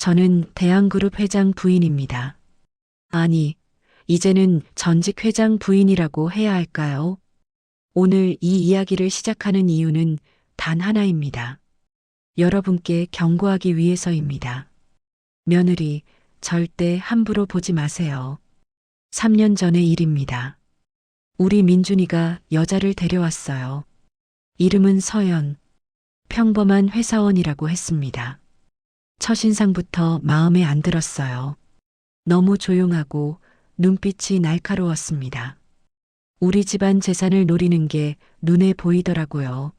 저는 대한그룹 회장 부인입니다. 아니, 이제는 전직 회장 부인이라고 해야 할까요? 오늘 이 이야기를 시작하는 이유는 단 하나입니다. 여러분께 경고하기 위해서입니다. 며느리, 절대 함부로 보지 마세요. 3년 전의 일입니다. 우리 민준이가 여자를 데려왔어요. 이름은 서연. 평범한 회사원이라고 했습니다. 첫인상부터 마음에 안 들었어요. 너무 조용하고 눈빛이 날카로웠습니다. 우리 집안 재산을 노리는 게 눈에 보이더라고요.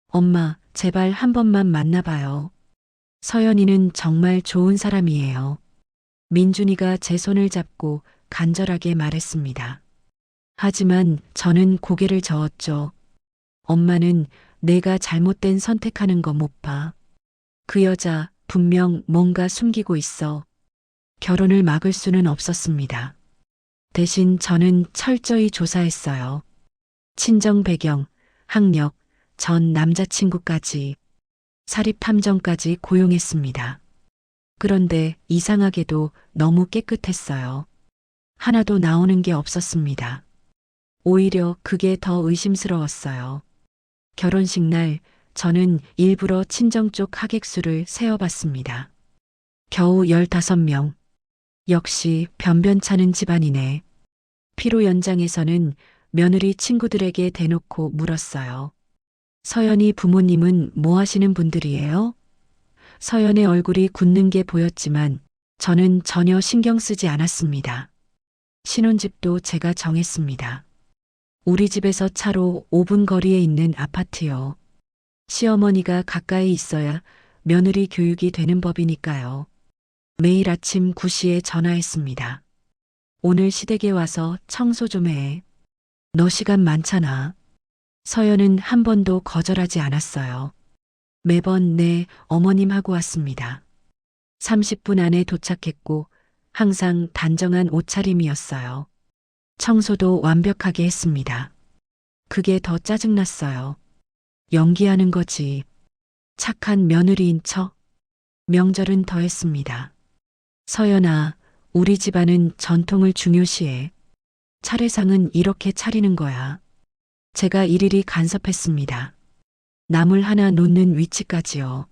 엄마, 제발 한 번만 만나봐요. 서연이는 정말 좋은 사람이에요. 민준이가 제 손을 잡고 간절하게 말했습니다. 하지만 저는 고개를 저었죠. 엄마는 내가 잘못된 선택하는 거 못 봐. 그 여자 분명 뭔가 숨기고 있어. 결혼을 막을 수는 없었습니다. 대신 저는 철저히 조사했어요. 친정 배경, 학력, 전 남자친구까지, 사립 탐정까지 고용했습니다. 그런데 이상하게도 너무 깨끗했어요. 하나도 나오는 게 없었습니다. 오히려 그게 더 의심스러웠어요. 결혼식 날 저는 일부러 친정 쪽 하객수를 세어봤습니다. 겨우 15명. 역시 변변찮은 집안이네. 피로 연장에서는 며느리 친구들에게 대놓고 물었어요. 서연이 부모님은 뭐 하시는 분들이에요? 서연의 얼굴이 굳는 게 보였지만 저는 전혀 신경 쓰지 않았습니다. 신혼집도 제가 정했습니다. 우리 집에서 차로 5분 거리에 있는 아파트요. 시어머니가 가까이 있어야 며느리 교육이 되는 법이니까요. 매일 아침 9시에 전화했습니다. 오늘 시댁에 와서 청소 좀 해. 너 시간 많잖아. 서연은 한 번도 거절하지 않았어요. 매번 네, 어머님 하고 왔습니다. 30분 안에 도착했고 항상 단정한 옷차림이었어요. 청소도 완벽하게 했습니다. 그게 더 짜증났어요. 연기하는 거지. 착한 며느리인 척. 명절은 더 했습니다. 서연아, 우리 집안은 전통을 중요시해. 차례상은 이렇게 차리는 거야. 제가 일일이 간섭했습니다. 나물 하나 놓는 위치까지요.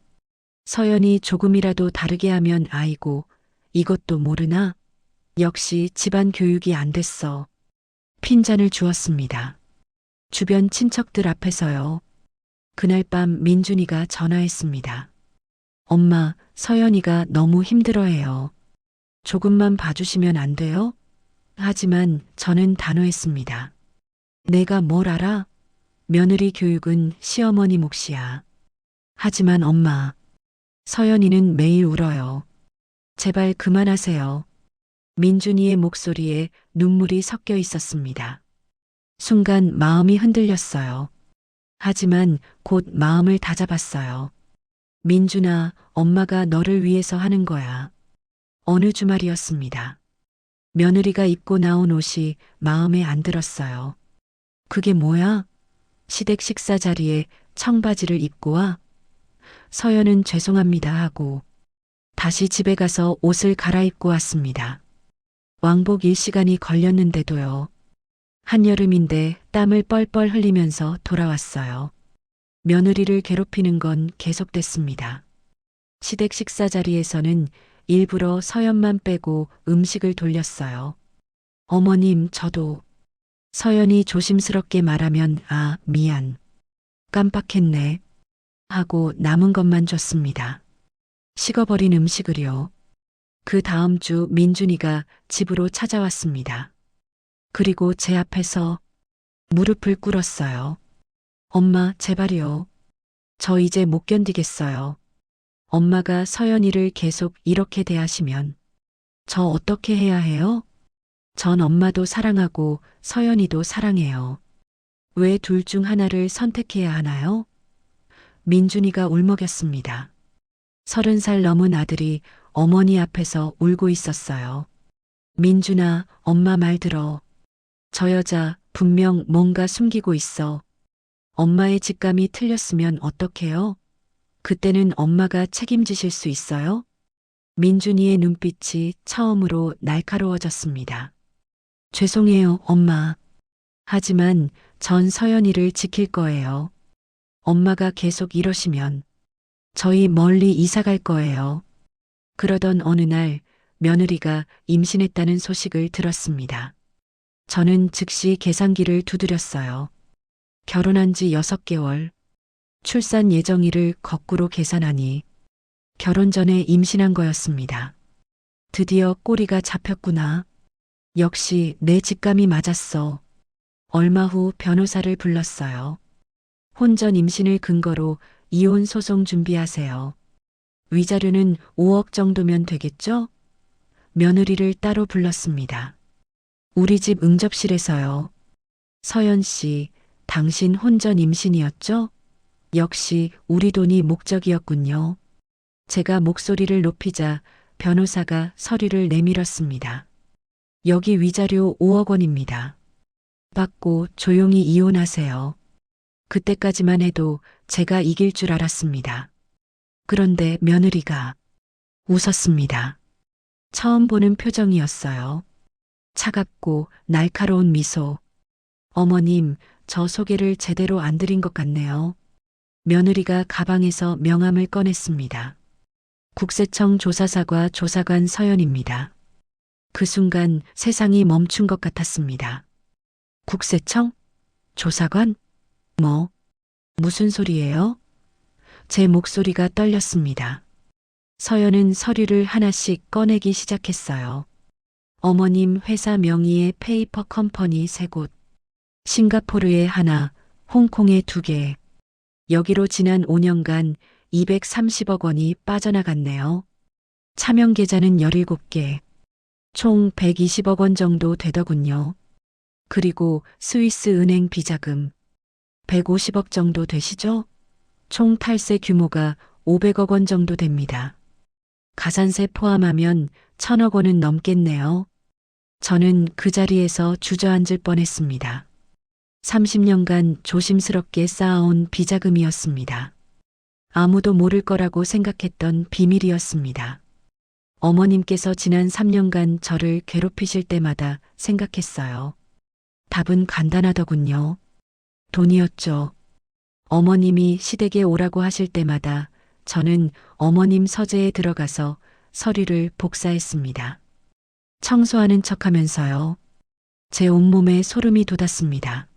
서연이 조금이라도 다르게 하면 아이고, 이것도 모르나? 역시 집안 교육이 안 됐어. 핀잔을 주었습니다. 주변 친척들 앞에서요. 그날 밤 민준이가 전화했습니다. 엄마, 서연이가 너무 힘들어해요. 조금만 봐주시면 안 돼요? 하지만 저는 단호했습니다. 내가 뭘 알아? 며느리 교육은 시어머니 몫이야. 하지만 엄마, 서연이는 매일 울어요. 제발 그만하세요. 민준이의 목소리에 눈물이 섞여 있었습니다. 순간 마음이 흔들렸어요. 하지만 곧 마음을 다잡았어요. 민준아, 엄마가 너를 위해서 하는 거야. 어느 주말이었습니다. 며느리가 입고 나온 옷이 마음에 안 들었어요. 그게 뭐야? 시댁 식사 자리에 청바지를 입고 와? 서연은 죄송합니다 하고 다시 집에 가서 옷을 갈아입고 왔습니다. 왕복 1시간이 걸렸는데도요. 한여름인데 땀을 뻘뻘 흘리면서 돌아왔어요. 며느리를 괴롭히는 건 계속됐습니다. 시댁 식사 자리에서는 일부러 서연만 빼고 음식을 돌렸어요. 어머님, 저도. 서연이 조심스럽게 말하면 아, 미안. 깜빡했네. 하고 남은 것만 줬습니다. 식어버린 음식을요. 그 다음 주 민준이가 집으로 찾아왔습니다. 그리고 제 앞에서 무릎을 꿇었어요. 엄마, 제발요. 저 이제 못 견디겠어요. 엄마가 서연이를 계속 이렇게 대하시면 저 어떻게 해야 해요? 전 엄마도 사랑하고 서연이도 사랑해요. 왜 둘 중 하나를 선택해야 하나요? 민준이가 울먹였습니다. 30살 넘은 아들이 어머니 앞에서 울고 있었어요. 민준아, 엄마 말 들어. 저 여자 분명 뭔가 숨기고 있어. 엄마의 직감이 틀렸으면 어떡해요? 그때는 엄마가 책임지실 수 있어요? 민준이의 눈빛이 처음으로 날카로워졌습니다. 죄송해요, 엄마. 하지만 전 서연이를 지킬 거예요. 엄마가 계속 이러시면 저희 멀리 이사 갈 거예요. 그러던 어느 날 며느리가 임신했다는 소식을 들었습니다. 저는 즉시 계산기를 두드렸어요. 결혼한 지 6개월, 출산 예정일을 거꾸로 계산하니 결혼 전에 임신한 거였습니다. 드디어 꼬리가 잡혔구나. 역시 내 직감이 맞았어. 얼마 후 변호사를 불렀어요. 혼전 임신을 근거로 이혼 소송 준비하세요. 위자료는 5억 정도면 되겠죠? 며느리를 따로 불렀습니다. 우리 집 응접실에서요. 서연 씨, 당신 혼전 임신이었죠? 역시 우리 돈이 목적이었군요. 제가 목소리를 높이자 변호사가 서류를 내밀었습니다. 여기 위자료 5억 원입니다. 받고 조용히 이혼하세요. 그때까지만 해도 제가 이길 줄 알았습니다. 그런데 며느리가 웃었습니다. 처음 보는 표정이었어요. 차갑고 날카로운 미소. 어머님, 저 소개를 제대로 안 드린 것 같네요. 며느리가 가방에서 명함을 꺼냈습니다. 국세청 조사사과 조사관 서연입니다. 그 순간 세상이 멈춘 것 같았습니다. 국세청? 조사관? 무슨 소리예요? 제 목소리가 떨렸습니다. 서연은 서류를 하나씩 꺼내기 시작했어요. 어머님 회사 명의의 페이퍼 컴퍼니 3곳, 싱가포르에 하나, 홍콩에 2개, 여기로 지난 5년간 230억 원이 빠져나갔네요. 차명 계좌는 17개, 총 120억 원 정도 되더군요. 그리고 스위스 은행 비자금 150억 정도 되시죠? 총 탈세 규모가 500억 원 정도 됩니다. 가산세 포함하면 1000억 원은 넘겠네요. 저는 그 자리에서 주저앉을 뻔했습니다. 30년간 조심스럽게 쌓아온 비자금이었습니다. 아무도 모를 거라고 생각했던 비밀이었습니다. 어머님께서 지난 3년간 저를 괴롭히실 때마다 생각했어요. 답은 간단하더군요. 돈이었죠. 어머님이 시댁에 오라고 하실 때마다 저는 어머님 서재에 들어가서 서류를 복사했습니다. 청소하는 척하면서요. 제 온몸에 소름이 돋았습니다.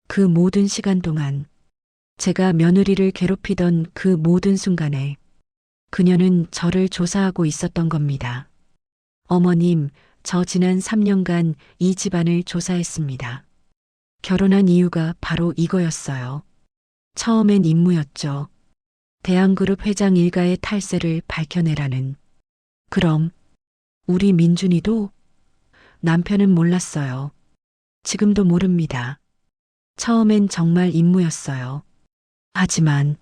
그 모든 시간 동안 제가 며느리를 괴롭히던 그 모든 순간에 그녀는 저를 조사하고 있었던 겁니다. 어머님, 저 지난 3년간 이 집안을 조사했습니다. 결혼한 이유가 바로 이거였어요. 처음엔 임무였죠. 대한그룹 회장 일가의 탈세를 밝혀내라는. 그럼 우리 민준이도? 남편은 몰랐어요. 지금도 모릅니다. 처음엔 정말 임무였어요. 하지만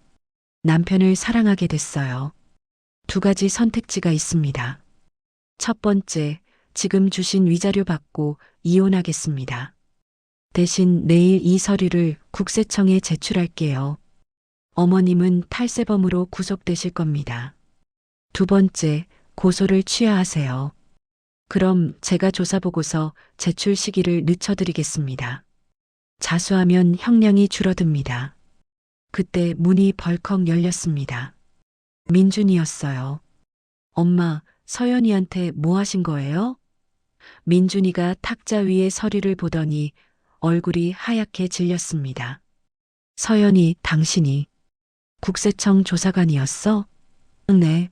남편을 사랑하게 됐어요. 2가지 선택지가 있습니다. 첫 번째, 지금 주신 위자료 받고 이혼하겠습니다. 대신 내일 이 서류를 국세청에 제출할게요. 어머님은 탈세범으로 구속되실 겁니다. 2번째, 고소를 취하하세요. 그럼 제가 조사보고서 제출 시기를 늦춰드리겠습니다. 자수하면 형량이 줄어듭니다. 그때 문이 벌컥 열렸습니다. 민준이였어요. 엄마, 서연이한테 뭐 하신 거예요? 민준이가 탁자 위에 서류를 보더니 얼굴이 하얗게 질렸습니다. 서연이, 당신이 국세청 조사관이었어? 네.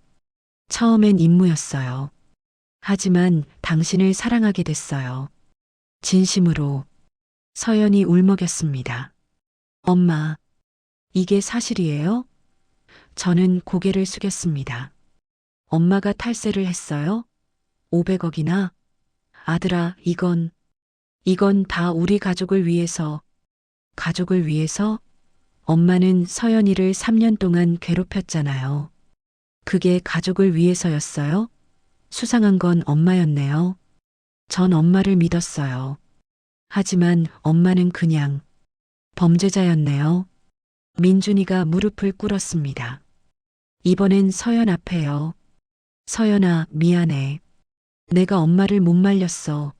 처음엔 임무였어요. 하지만 당신을 사랑하게 됐어요. 진심으로. 서연이 울먹였습니다. 엄마, 이게 사실이에요? 저는 고개를 숙였습니다. 엄마가 탈세를 했어요? 500억이나? 아들아, 이건 다 우리 가족을 위해서. 가족을 위해서? 엄마는 서연이를 3년 동안 괴롭혔잖아요. 그게 가족을 위해서였어요? 수상한 건 엄마였네요. 전 엄마를 믿었어요. 하지만 엄마는 그냥 범죄자였네요. 민준이가 무릎을 꿇었습니다. 이번엔 서연 앞에요. 서연아, 미안해. 내가 엄마를 못 말렸어.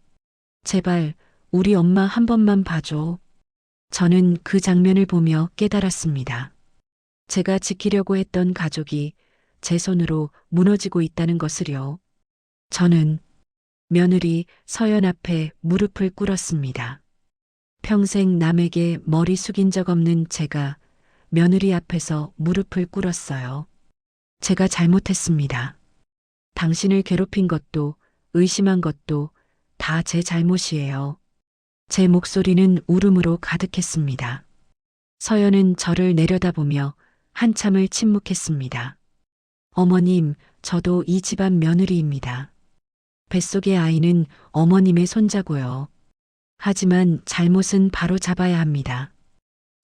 제발, 우리 엄마 한 번만 봐줘. 저는 그 장면을 보며 깨달았습니다. 제가 지키려고 했던 가족이 제 손으로 무너지고 있다는 것을요. 저는 며느리 서연 앞에 무릎을 꿇었습니다. 평생 남에게 머리 숙인 적 없는 제가 며느리 앞에서 무릎을 꿇었어요. 제가 잘못했습니다. 당신을 괴롭힌 것도 의심한 것도 다 제 잘못이에요. 제 목소리는 울음으로 가득했습니다. 서연은 저를 내려다보며 한참을 침묵했습니다. 어머님, 저도 이 집안 며느리입니다. 뱃속의 아이는 어머님의 손자고요. 하지만 잘못은 바로 잡아야 합니다.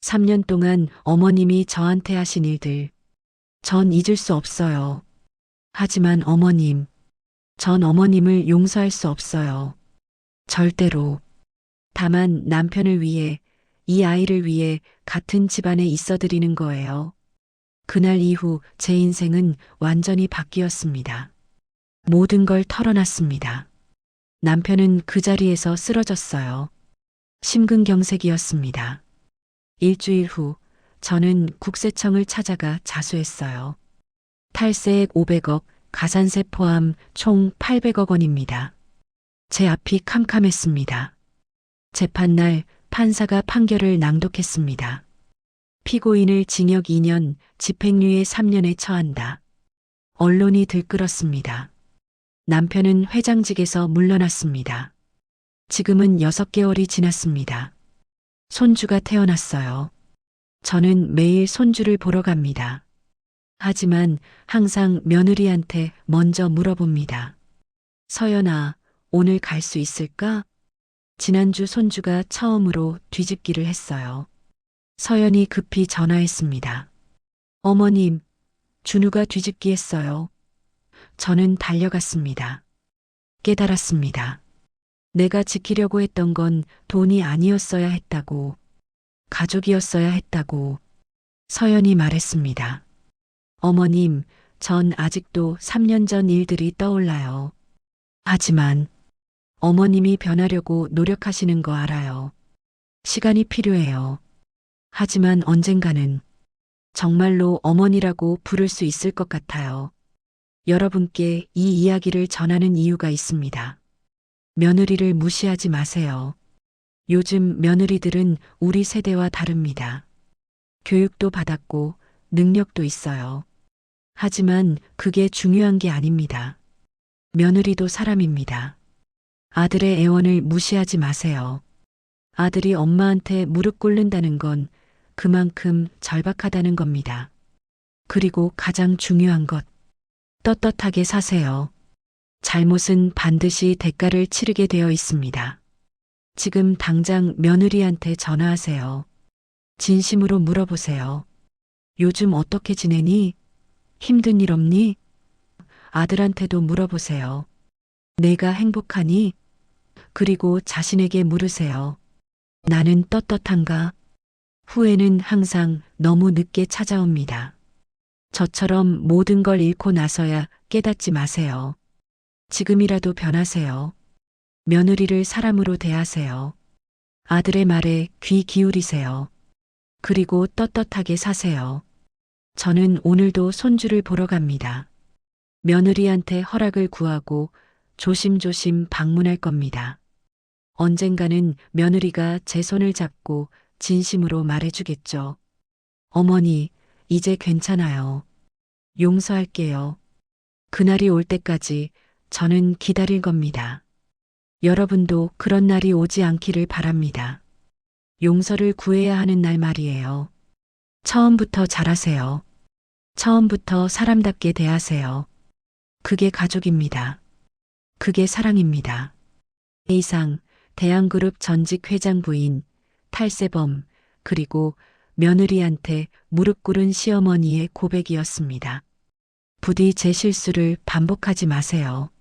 3년 동안 어머님이 저한테 하신 일들, 전 잊을 수 없어요. 하지만 어머님, 전 어머님을 용서할 수 없어요. 절대로. 다만 남편을 위해, 이 아이를 위해 같은 집안에 있어드리는 거예요. 그날 이후 제 인생은 완전히 바뀌었습니다. 모든 걸 털어놨습니다. 남편은 그 자리에서 쓰러졌어요. 심근경색이었습니다. 일주일 후 저는 국세청을 찾아가 자수했어요. 탈세액 500억, 가산세 포함 총 800억 원입니다. 제 앞이 캄캄했습니다. 재판날 판사가 판결을 낭독했습니다. 피고인을 징역 2년, 집행유예 3년에 처한다. 언론이 들끓었습니다. 남편은 회장직에서 물러났습니다. 지금은 6개월이 지났습니다. 손주가 태어났어요. 저는 매일 손주를 보러 갑니다. 하지만 항상 며느리한테 먼저 물어봅니다. 서연아, 오늘 갈 수 있을까? 지난주 손주가 처음으로 뒤집기를 했어요. 서연이 급히 전화했습니다. 어머님, 준우가 뒤집기 했어요. 저는 달려갔습니다. 깨달았습니다. 내가 지키려고 했던 건 돈이 아니었어야 했다고, 가족이었어야 했다고 서연이 말했습니다. 어머님, 전 아직도 3년 전 일들이 떠올라요. 하지만 어머님이 변하려고 노력하시는 거 알아요. 시간이 필요해요. 하지만 언젠가는 정말로 어머니라고 부를 수 있을 것 같아요. 여러분께 이 이야기를 전하는 이유가 있습니다. 며느리를 무시하지 마세요. 요즘 며느리들은 우리 세대와 다릅니다. 교육도 받았고 능력도 있어요. 하지만 그게 중요한 게 아닙니다. 며느리도 사람입니다. 아들의 애원을 무시하지 마세요. 아들이 엄마한테 무릎 꿇는다는 건 그만큼 절박하다는 겁니다. 그리고 가장 중요한 것, 떳떳하게 사세요. 잘못은 반드시 대가를 치르게 되어 있습니다. 지금 당장 며느리한테 전화하세요. 진심으로 물어보세요. 요즘 어떻게 지내니? 힘든 일 없니? 아들한테도 물어보세요. 내가 행복하니? 그리고 자신에게 물으세요. 나는 떳떳한가? 후회는 항상 너무 늦게 찾아옵니다. 저처럼 모든 걸 잃고 나서야 깨닫지 마세요. 지금이라도 변하세요. 며느리를 사람으로 대하세요. 아들의 말에 귀 기울이세요. 그리고 떳떳하게 사세요. 저는 오늘도 손주를 보러 갑니다. 며느리한테 허락을 구하고 조심조심 방문할 겁니다. 언젠가는 며느리가 제 손을 잡고 진심으로 말해주겠죠. 어머니, 이제 괜찮아요. 용서할게요. 그날이 올 때까지 저는 기다릴 겁니다. 여러분도 그런 날이 오지 않기를 바랍니다. 용서를 구해야 하는 날 말이에요. 처음부터 잘하세요. 처음부터 사람답게 대하세요. 그게 가족입니다. 그게 사랑입니다. 이상 대한그룹 전직 회장 부인, 탈세범, 그리고 며느리한테 무릎 꿇은 시어머니의 고백이었습니다. 부디 제 실수를 반복하지 마세요.